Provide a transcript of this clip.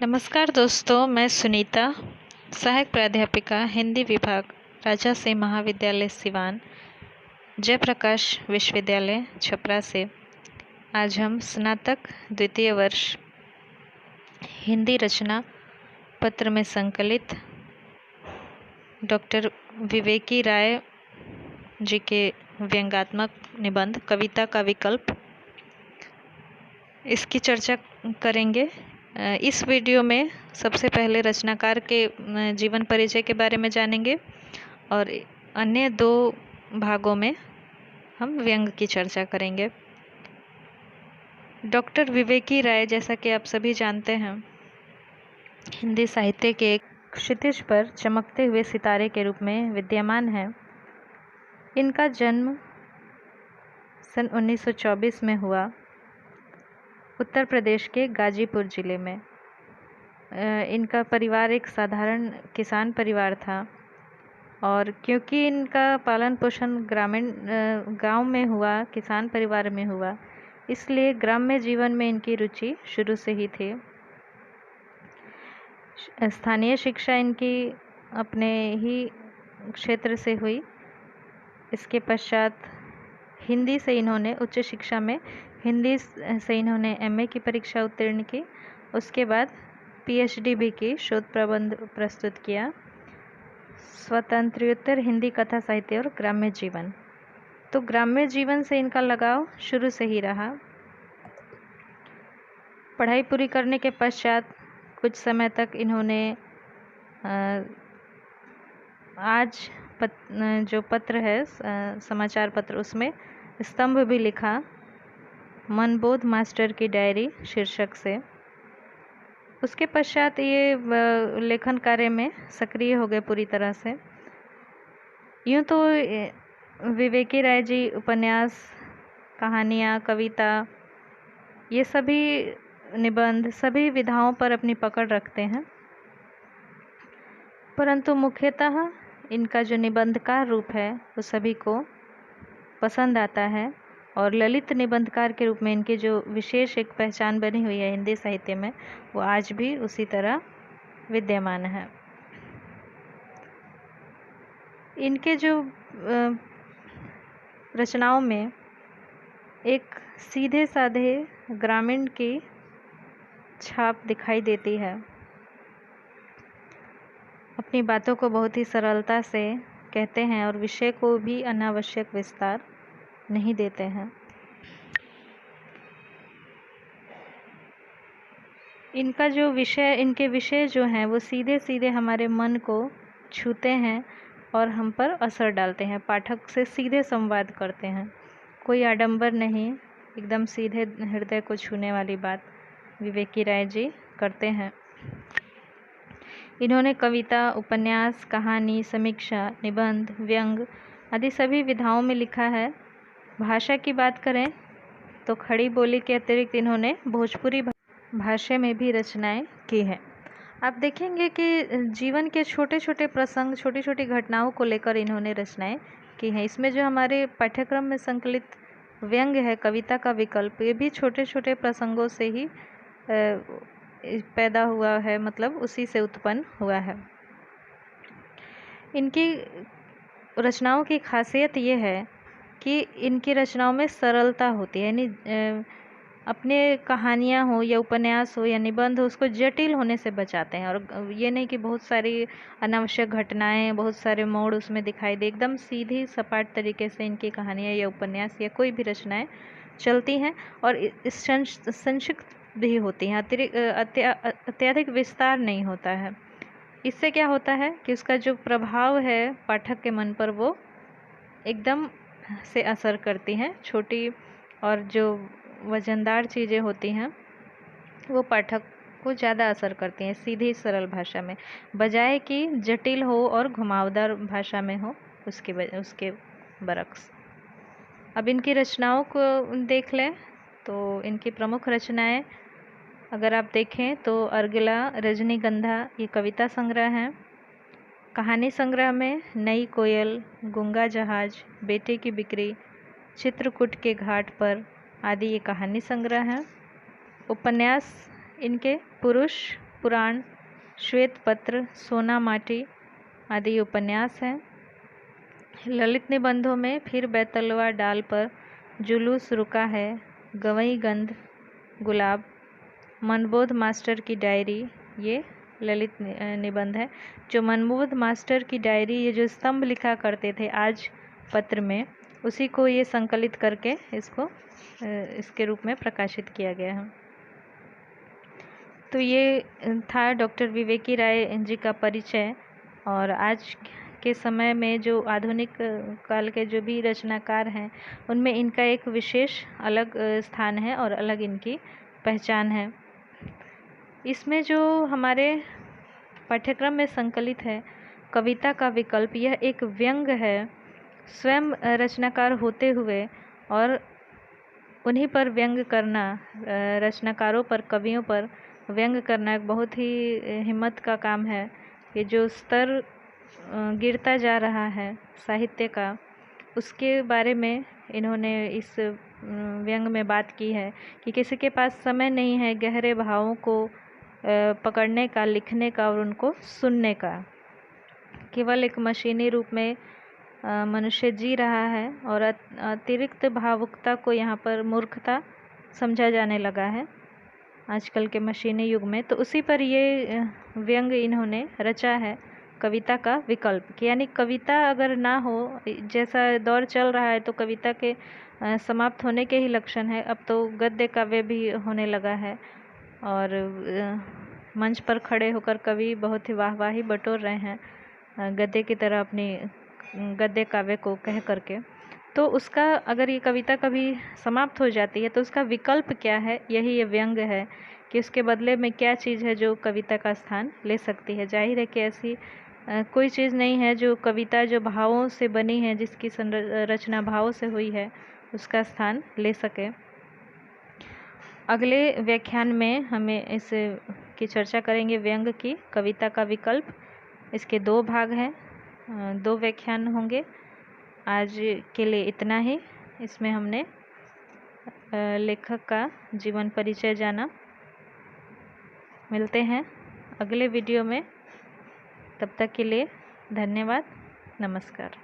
नमस्कार दोस्तों, मैं सुनीता, सहायक प्राध्यापिका हिंदी विभाग राजा सिंह महाविद्यालय सिवान, जयप्रकाश विश्वविद्यालय छपरा से। आज हम स्नातक द्वितीय वर्ष हिंदी रचना पत्र में संकलित डॉक्टर विवेकी राय जी के व्यंग्यात्मक निबंध कविता का विकल्प, इसकी चर्चा करेंगे। इस वीडियो में सबसे पहले रचनाकार के जीवन परिचय के बारे में जानेंगे और अन्य दो भागों में हम व्यंग की चर्चा करेंगे। डॉक्टर विवेकी राय, जैसा कि आप सभी जानते हैं, हिंदी साहित्य के एक क्षितिज पर चमकते हुए सितारे के रूप में विद्यमान हैं। इनका जन्म सन 1924 में हुआ, उत्तर प्रदेश के गाजीपुर जिले में। इनका परिवार एक साधारण किसान परिवार था और क्योंकि इनका पालन पोषण ग्रामीण गांव में हुआ, किसान परिवार में हुआ, इसलिए ग्राम्य जीवन में इनकी रुचि शुरू से ही थी। स्थानीय शिक्षा इनकी अपने ही क्षेत्र से हुई। इसके पश्चात हिंदी से इन्होंने उच्च शिक्षा में हिंदी से इन्होंने एमए की परीक्षा उत्तीर्ण की। उसके बाद पीएचडी भी की, शोध प्रबंध प्रस्तुत किया। स्वतंत्रोत्तर हिंदी कथा साहित्य और ग्राम्य जीवन, तो ग्राम्य जीवन से इनका लगाव शुरू से ही रहा। पढ़ाई पूरी करने के पश्चात कुछ समय तक इन्होंने आज जो पत्र है, समाचार पत्र, उसमें स्तंभ भी लिखा, मनबोध मास्टर की डायरी शीर्षक से। उसके पश्चात ये लेखन कार्य में सक्रिय हो गए पूरी तरह से। यूँ तो विवेकी राय जी उपन्यास, कहानियाँ, कविता, ये सभी निबंध, सभी विधाओं पर अपनी पकड़ रखते हैं, परंतु मुख्यतः इनका जो निबंधकार रूप है वो सभी को पसंद आता है और ललित निबंधकार के रूप में इनकी जो विशेष एक पहचान बनी हुई है हिंदी साहित्य में, वो आज भी उसी तरह विद्यमान है। इनके जो रचनाओं में एक सीधे साधे ग्रामीण की छाप दिखाई देती है। अपनी बातों को बहुत ही सरलता से कहते हैं और विषय को भी अनावश्यक विस्तार नहीं देते हैं। इनका जो विषय, इनके विषय जो हैं वो सीधे सीधे हमारे मन को छूते हैं और हम पर असर डालते हैं, पाठक से सीधे संवाद करते हैं। कोई आडंबर नहीं, एकदम सीधे हृदय को छूने वाली बात विवेकी राय जी करते हैं। इन्होंने कविता, उपन्यास, कहानी, समीक्षा, निबंध, व्यंग आदि सभी विधाओं में लिखा है। भाषा की बात करें तो खड़ी बोली के अतिरिक्त इन्होंने भोजपुरी भाषा में भी रचनाएं की हैं। आप देखेंगे कि जीवन के छोटे छोटे प्रसंग, छोटी छोटी घटनाओं को लेकर इन्होंने रचनाएं की हैं। इसमें जो हमारे पाठ्यक्रम में संकलित व्यंग है, कविता का विकल्प, ये भी छोटे छोटे प्रसंगों से ही पैदा हुआ है, मतलब उसी से उत्पन्न हुआ है। इनकी रचनाओं की खासियत ये है कि इनकी रचनाओं में सरलता होती है, यानी अपने कहानियाँ हो या उपन्यास हो या निबंध हो, उसको जटिल होने से बचाते हैं। और ये नहीं कि बहुत सारी अनावश्यक घटनाएं, बहुत सारे मोड़ उसमें दिखाई दे। एकदम सीधी सपाट तरीके से इनकी कहानियाँ या उपन्यास या कोई भी रचनाएं चलती हैं और संक्षिप्त भी होती हैं, अत्यधिक विस्तार नहीं होता है। इससे क्या होता है कि उसका जो प्रभाव है पाठक के मन पर, वो एकदम से असर करती हैं। छोटी और जो वजनदार चीज़ें होती हैं वो पाठक को ज़्यादा असर करती हैं सीधी सरल भाषा में, बजाय कि जटिल हो और घुमावदार भाषा में हो उसके बरक्स। अब इनकी रचनाओं को देख लें तो इनकी प्रमुख रचनाएं अगर आप देखें तो अर्गिला, रजनीगंधा ये कविता संग्रह हैं। कहानी संग्रह में नई कोयल, गूंगा जहाज, बेटे की बिक्री, चित्रकूट के घाट पर आदि ये कहानी संग्रह हैं। उपन्यास इनके पुरुष, पुराण, श्वेत पत्र, सोना माटी आदि उपन्यास हैं। ललित निबंधों में फिर बैतलवा डाल पर, जुलूस रुका है, गवई गंध, गुलाब, मनबोध मास्टर की डायरी, ये ललित निबंध है। जो मनबोध मास्टर की डायरी, ये जो स्तंभ लिखा करते थे आज पत्र में, उसी को ये संकलित करके इसको इसके रूप में प्रकाशित किया गया है। तो ये था डॉक्टर विवेकी राय जी का परिचय। और आज के समय में जो आधुनिक काल के जो भी रचनाकार हैं, उनमें इनका एक विशेष अलग स्थान है और अलग इनकी पहचान है। इसमें जो हमारे पाठ्यक्रम में संकलित है कविता का विकल्प, यह एक व्यंग है। स्वयं रचनाकार होते हुए और उन्हीं पर व्यंग करना, रचनाकारों पर, कवियों पर व्यंग करना एक बहुत ही हिम्मत का काम है। ये जो स्तर गिरता जा रहा है साहित्य का, उसके बारे में इन्होंने इस व्यंग में बात की है कि किसी के पास समय नहीं है गहरे भावों को पकड़ने का, लिखने का और उनको सुनने का। केवल एक मशीनी रूप में मनुष्य जी रहा है और अतिरिक्त भावुकता को यहाँ पर मूर्खता समझा जाने लगा है आजकल के मशीनी युग में। तो उसी पर ये व्यंग इन्होंने रचा है, कविता का विकल्प। यानी कविता अगर ना हो, जैसा दौर चल रहा है तो कविता के समाप्त होने के ही लक्षण है। अब तो गद्य काव्य भी होने लगा है और मंच पर खड़े होकर कवि बहुत ही वाहवाही बटोर रहे हैं गद्य की तरह अपनी गद्य काव्य को कह करके। तो उसका अगर ये कविता कभी समाप्त हो जाती है तो उसका विकल्प क्या है, यही ये व्यंग है कि उसके बदले में क्या चीज़ है जो कविता का स्थान ले सकती है। जाहिर है कि ऐसी कोई चीज़ नहीं है जो कविता जो भावों से बनी है, जिसकी रचना भावों से हुई है, उसका स्थान ले सके। अगले व्याख्यान में हमें इस की चर्चा करेंगे, व्यंग की, कविता का विकल्प। इसके 2 भाग हैं, 2 व्याख्यान होंगे। आज के लिए इतना ही। इसमें हमने लेखक का जीवन परिचय जाना। मिलते हैं अगले वीडियो में, तब तक के लिए धन्यवाद, नमस्कार।